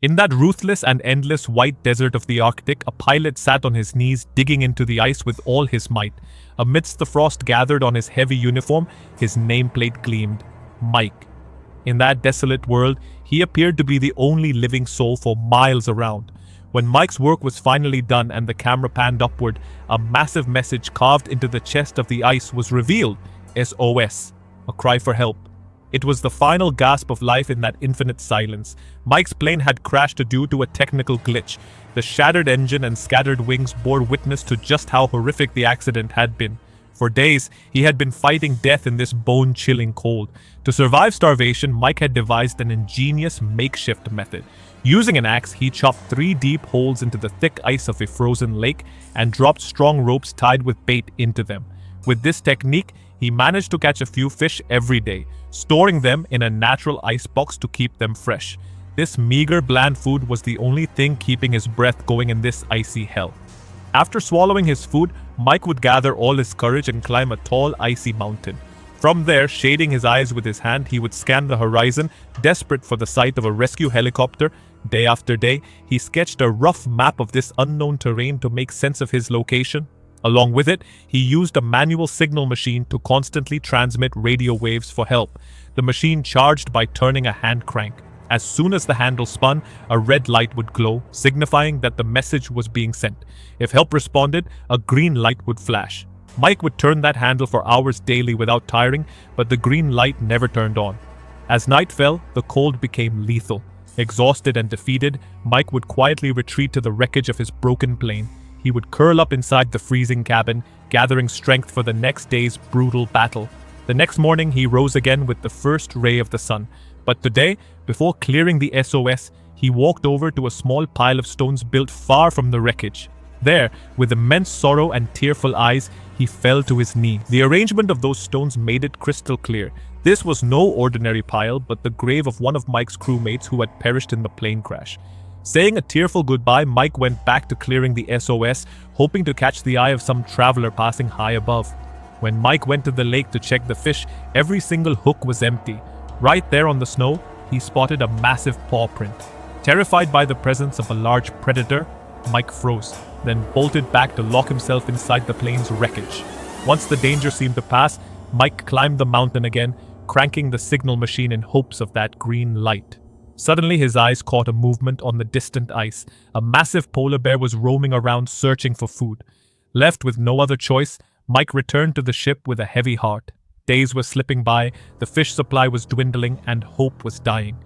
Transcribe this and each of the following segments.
In that ruthless and endless white desert of the Arctic, a pilot sat on his knees digging into the ice with all his might. Amidst the frost gathered on his heavy uniform, his nameplate gleamed. Mike. In that desolate world, he appeared to be the only living soul for miles around. When Mike's work was finally done and the camera panned upward, a massive message carved into the chest of the ice was revealed. SOS. A cry for help. It was the final gasp of life in that infinite silence. Mike's plane had crashed due to a technical glitch. The shattered engine and scattered wings bore witness to just how horrific the accident had been. For days, he had been fighting death in this bone-chilling cold. To survive starvation, Mike had devised an ingenious makeshift method. Using an axe, he chopped 3 deep holes into the thick ice of a frozen lake and dropped strong ropes tied with bait into them. With this technique, he managed to catch a few fish every day, storing them in a natural ice box to keep them fresh. This meager, bland food was the only thing keeping his breath going in this icy hell. After swallowing his food, Mike would gather all his courage and climb a tall, icy mountain. From there, shading his eyes with his hand, he would scan the horizon, desperate for the sight of a rescue helicopter. Day after day, he sketched a rough map of this unknown terrain to make sense of his location. Along with it, he used a manual signal machine to constantly transmit radio waves for help. The machine charged by turning a hand crank. As soon as the handle spun, a red light would glow, signifying that the message was being sent. If help responded, a green light would flash. Mike would turn that handle for hours daily without tiring, but the green light never turned on. As night fell, the cold became lethal. Exhausted and defeated, Mike would quietly retreat to the wreckage of his broken plane. He would curl up inside the freezing cabin, gathering strength for the next day's brutal battle. The next morning, he rose again with the first ray of the sun. But today, before clearing the SOS, he walked over to a small pile of stones built far from the wreckage. There, with immense sorrow and tearful eyes, he fell to his knee. The arrangement of those stones made it crystal clear. This was no ordinary pile, but the grave of one of Mike's crewmates who had perished in the plane crash. Saying a tearful goodbye, Mike went back to clearing the SOS, hoping to catch the eye of some traveler passing high above. When Mike went to the lake to check the fish, every single hook was empty. Right there on the snow, he spotted a massive paw print. Terrified by the presence of a large predator, Mike froze, then bolted back to lock himself inside the plane's wreckage. Once the danger seemed to pass, Mike climbed the mountain again, cranking the signal machine in hopes of that green light. Suddenly his eyes caught a movement on the distant ice. A massive polar bear was roaming around searching for food. Left with no other choice, Mike returned to the ship with a heavy heart. Days were slipping by, the fish supply was dwindling, and hope was dying.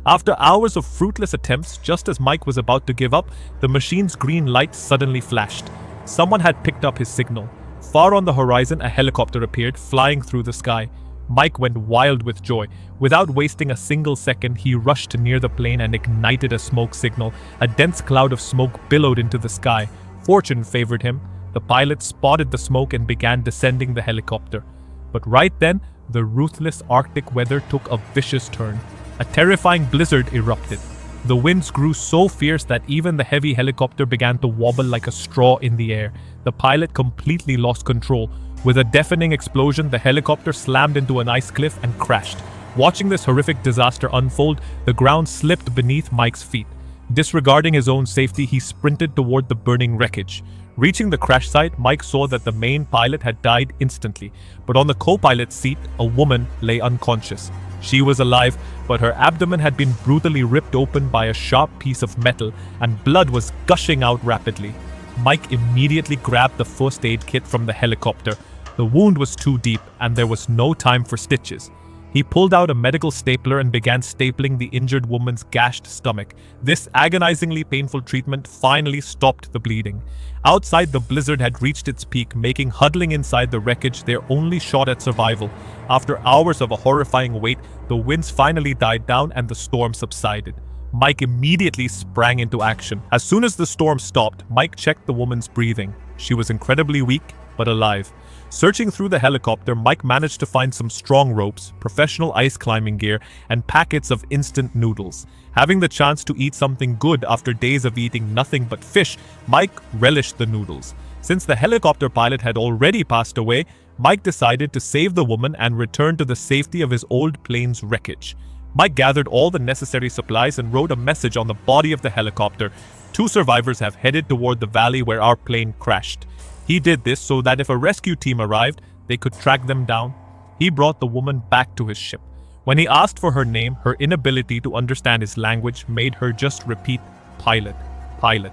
After hours of fruitless attempts, just as Mike was about to give up, the machine's green light suddenly flashed. Someone had picked up his signal. Far on the horizon, a helicopter appeared, flying through the sky. Mike went wild with joy. Without wasting a single second, he rushed near the plane and ignited a smoke signal. A dense cloud of smoke billowed into the sky. Fortune favored him. The pilot spotted the smoke and began descending the helicopter. But right then, the ruthless Arctic weather took a vicious turn. A terrifying blizzard erupted. The winds grew so fierce that even the heavy helicopter began to wobble like a straw in the air. The pilot completely lost control. With a deafening explosion, the helicopter slammed into an ice cliff and crashed. Watching this horrific disaster unfold, the ground slipped beneath Mike's feet. Disregarding his own safety, he sprinted toward the burning wreckage. Reaching the crash site, Mike saw that the main pilot had died instantly, but on the co-pilot's seat, a woman lay unconscious. She was alive, but her abdomen had been brutally ripped open by a sharp piece of metal, and blood was gushing out rapidly. Mike immediately grabbed the first aid kit from the helicopter. The wound was too deep, and there was no time for stitches. He pulled out a medical stapler and began stapling the injured woman's gashed stomach. This agonizingly painful treatment finally stopped the bleeding. Outside, the blizzard had reached its peak, making huddling inside the wreckage their only shot at survival. After hours of a horrifying wait, the winds finally died down and the storm subsided. Mike immediately sprang into action. As soon as the storm stopped, Mike checked the woman's breathing. She was incredibly weak, but alive. Searching through the helicopter, Mike managed to find some strong ropes, professional ice climbing gear, and packets of instant noodles. Having the chance to eat something good after days of eating nothing but fish, Mike relished the noodles. Since the helicopter pilot had already passed away, Mike decided to save the woman and return to the safety of his old plane's wreckage. Mike gathered all the necessary supplies and wrote a message on the body of the helicopter. Two survivors have headed toward the valley where our plane crashed. He did this so that if a rescue team arrived, they could track them down. He brought the woman back to his ship. When he asked for her name, her inability to understand his language made her just repeat, "Pilot, pilot,"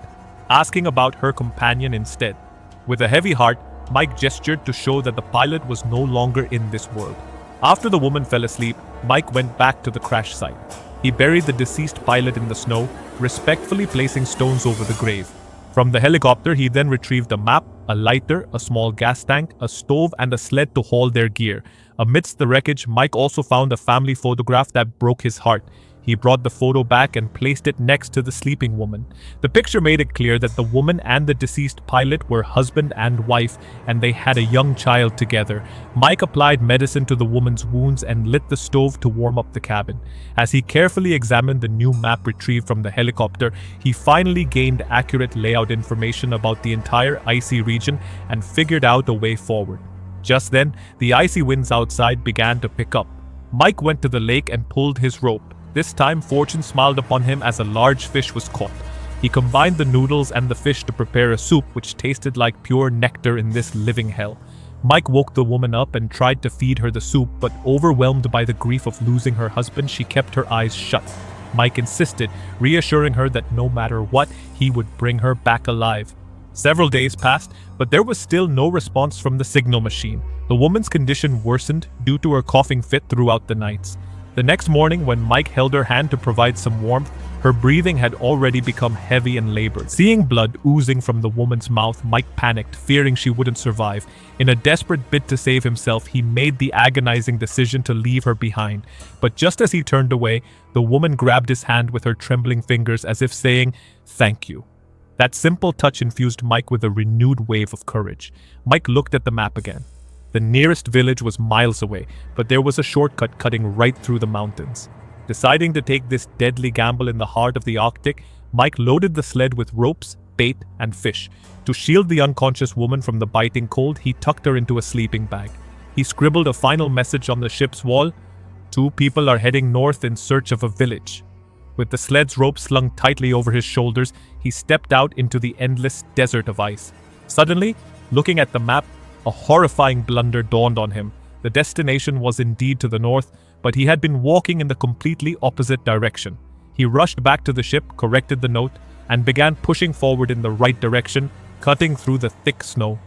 asking about her companion instead. With a heavy heart, Mike gestured to show that the pilot was no longer in this world. After the woman fell asleep, Mike went back to the crash site. He buried the deceased pilot in the snow, respectfully placing stones over the grave. From the helicopter, he then retrieved a map, a lighter, a small gas tank, a stove, and a sled to haul their gear. Amidst the wreckage, Mike also found a family photograph that broke his heart. He brought the photo back and placed it next to the sleeping woman. The picture made it clear that the woman and the deceased pilot were husband and wife, and they had a young child together. Mike applied medicine to the woman's wounds and lit the stove to warm up the cabin. As he carefully examined the new map retrieved from the helicopter, he finally gained accurate layout information about the entire icy region and figured out a way forward. Just then, the icy winds outside began to pick up. Mike went to the lake and pulled his rope. This time, fortune smiled upon him as a large fish was caught. He combined the noodles and the fish to prepare a soup which tasted like pure nectar in this living hell. Mike woke the woman up and tried to feed her the soup, but overwhelmed by the grief of losing her husband, she kept her eyes shut. Mike insisted, reassuring her that no matter what, he would bring her back alive. Several days passed, but there was still no response from the signal machine. The woman's condition worsened due to her coughing fit throughout the nights. The next morning, when Mike held her hand to provide some warmth, her breathing had already become heavy and labored. Seeing blood oozing from the woman's mouth, Mike panicked, fearing she wouldn't survive. In a desperate bid to save himself, he made the agonizing decision to leave her behind. But just as he turned away, the woman grabbed his hand with her trembling fingers as if saying, "Thank you." That simple touch infused Mike with a renewed wave of courage. Mike looked at the map again. The nearest village was miles away, but there was a shortcut cutting right through the mountains. Deciding to take this deadly gamble in the heart of the Arctic, Mike loaded the sled with ropes, bait, and fish. To shield the unconscious woman from the biting cold, he tucked her into a sleeping bag. He scribbled a final message on the ship's wall: "Two people are heading north in search of a village." With the sled's rope slung tightly over his shoulders, he stepped out into the endless desert of ice. Suddenly, looking at the map, a horrifying blunder dawned on him. The destination was indeed to the north, but he had been walking in the completely opposite direction. He rushed back to the ship, corrected the note, and began pushing forward in the right direction, cutting through the thick snow.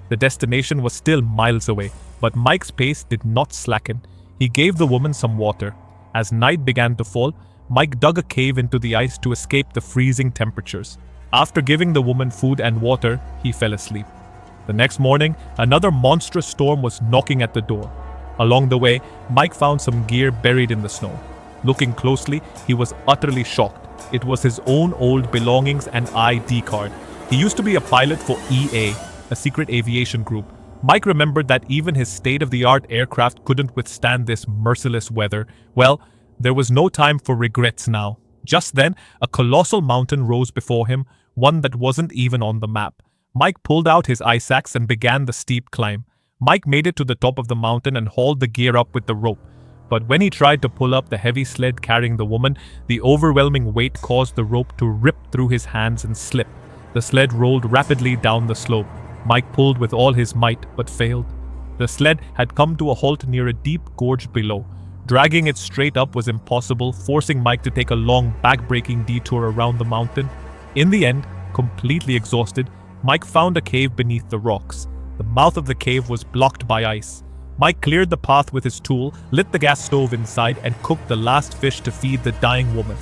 The destination was still miles away, but Mike's pace did not slacken. He gave the woman some water. As night began to fall, Mike dug a cave into the ice to escape the freezing temperatures. After giving the woman food and water, he fell asleep. The next morning, another monstrous storm was knocking at the door. Along the way, Mike found some gear buried in the snow. Looking closely, he was utterly shocked. It was his own old belongings and ID card. He used to be a pilot for EA, a secret aviation group. Mike remembered that even his state-of-the-art aircraft couldn't withstand this merciless weather. Well, there was no time for regrets now. Just then, a colossal mountain rose before him, one that wasn't even on the map. Mike pulled out his ice axe and began the steep climb. Mike made it to the top of the mountain and hauled the gear up with the rope. But when he tried to pull up the heavy sled carrying the woman, the overwhelming weight caused the rope to rip through his hands and slip. The sled rolled rapidly down the slope. Mike pulled with all his might, but failed. The sled had come to a halt near a deep gorge below. Dragging it straight up was impossible, forcing Mike to take a long, back-breaking detour around the mountain. In the end, completely exhausted, Mike found a cave beneath the rocks. The mouth of the cave was blocked by ice. Mike cleared the path with his tool, lit the gas stove inside, and cooked the last fish to feed the dying woman.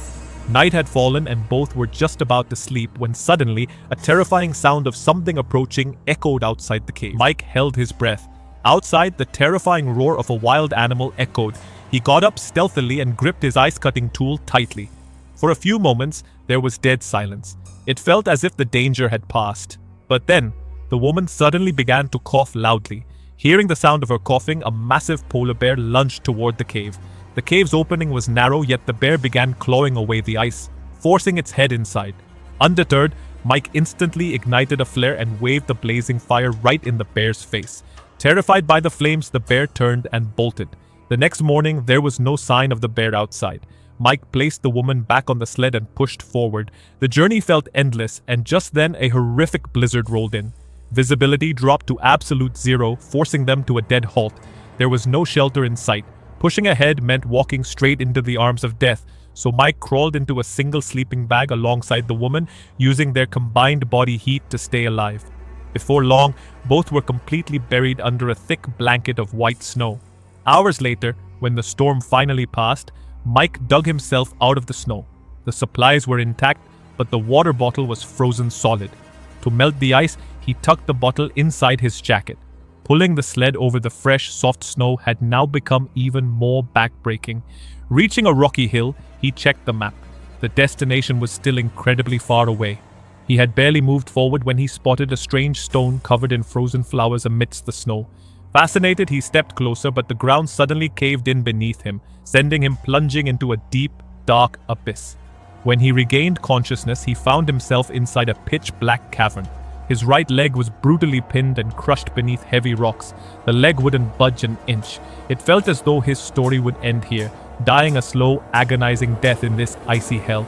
Night had fallen and both were just about to sleep when suddenly a terrifying sound of something approaching echoed outside the cave. Mike held his breath. Outside, the terrifying roar of a wild animal echoed. He got up stealthily and gripped his ice-cutting tool tightly. For a few moments, there was dead silence. It felt as if the danger had passed. But then, the woman suddenly began to cough loudly. Hearing the sound of her coughing, a massive polar bear lunged toward the cave. The cave's opening was narrow, yet the bear began clawing away the ice, forcing its head inside. Undeterred, Mike instantly ignited a flare and waved the blazing fire right in the bear's face. Terrified by the flames, the bear turned and bolted. The next morning, there was no sign of the bear outside. Mike placed the woman back on the sled and pushed forward. The journey felt endless, and just then a horrific blizzard rolled in. Visibility dropped to absolute zero, forcing them to a dead halt. There was no shelter in sight. Pushing ahead meant walking straight into the arms of death, so Mike crawled into a single sleeping bag alongside the woman, using their combined body heat to stay alive. Before long, both were completely buried under a thick blanket of white snow. Hours later, when the storm finally passed, Mike dug himself out of the snow. The supplies were intact, but the water bottle was frozen solid. To melt the ice, he tucked the bottle inside his jacket. Pulling the sled over the fresh, soft snow had now become even more backbreaking. Reaching a rocky hill, he checked the map. The destination was still incredibly far away. He had barely moved forward when he spotted a strange stone covered in frozen flowers amidst the snow. Fascinated, he stepped closer, but the ground suddenly caved in beneath him, sending him plunging into a deep, dark abyss. When he regained consciousness, he found himself inside a pitch-black cavern. His right leg was brutally pinned and crushed beneath heavy rocks. The leg wouldn't budge an inch. It felt as though his story would end here, dying a slow, agonizing death in this icy hell.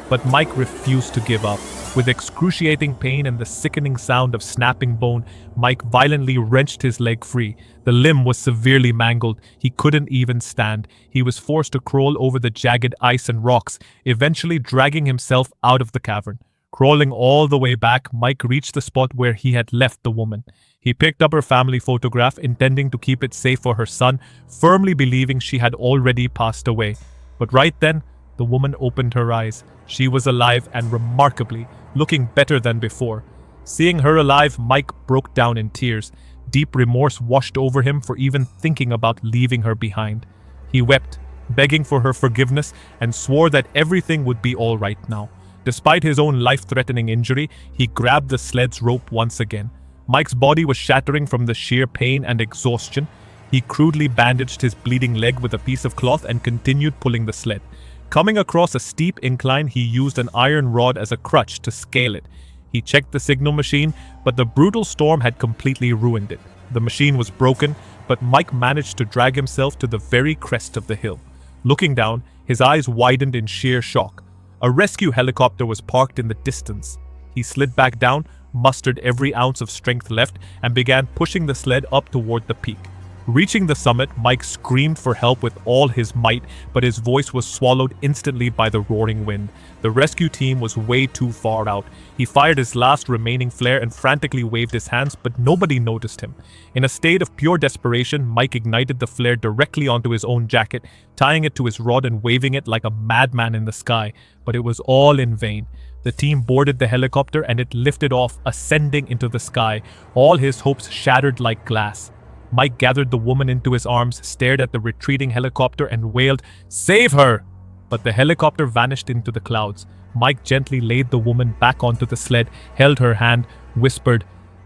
But Mike refused to give up. With excruciating pain and the sickening sound of snapping bone, Mike violently wrenched his leg free. The limb was severely mangled. He couldn't even stand. He was forced to crawl over the jagged ice and rocks, eventually dragging himself out of the cavern. Crawling all the way back, Mike reached the spot where he had left the woman. He picked up her family photograph, intending to keep it safe for her son, firmly believing she had already passed away. But right then, the woman opened her eyes. She was alive and remarkably, looking better than before. Seeing her alive, Mike broke down in tears. Deep remorse washed over him for even thinking about leaving her behind. He wept, begging for her forgiveness, and swore that everything would be all right now. Despite his own life-threatening injury, he grabbed the sled's rope once again. Mike's body was shattering from the sheer pain and exhaustion. He crudely bandaged his bleeding leg with a piece of cloth and continued pulling the sled. Coming across a steep incline, he used an iron rod as a crutch to scale it. He checked the signal machine, but the brutal storm had completely ruined it. The machine was broken, but Mike managed to drag himself to the very crest of the hill. Looking down, his eyes widened in sheer shock. A rescue helicopter was parked in the distance. He slid back down, mustered every ounce of strength left, and began pushing the sled up toward the peak. Reaching the summit, Mike screamed for help with all his might, but his voice was swallowed instantly by the roaring wind. The rescue team was way too far out. He fired his last remaining flare and frantically waved his hands, but nobody noticed him. In a state of pure desperation, Mike ignited the flare directly onto his own jacket, tying it to his rod and waving it like a madman in the sky. But it was all in vain. The team boarded the helicopter and it lifted off, ascending into the sky. All his hopes shattered like glass. Mike gathered the woman into his arms, stared at the retreating helicopter, and wailed, "Save her!" But the helicopter vanished into the clouds. Mike gently laid the woman back onto the sled, held her hand, whispered,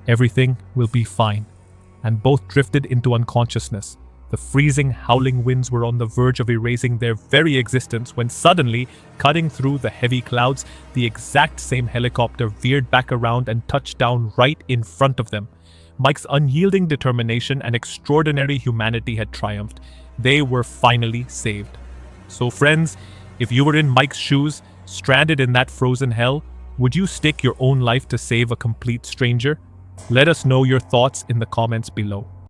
"Everything will be fine," and both drifted into unconsciousness. The freezing, howling winds were on the verge of erasing their very existence when suddenly, cutting through the heavy clouds, the exact same helicopter veered back around and touched down right in front of them. Mike's unyielding determination and extraordinary humanity had triumphed. They were finally saved. So friends, if you were in Mike's shoes, stranded in that frozen hell, would you stake your own life to save a complete stranger? Let us know your thoughts in the comments below.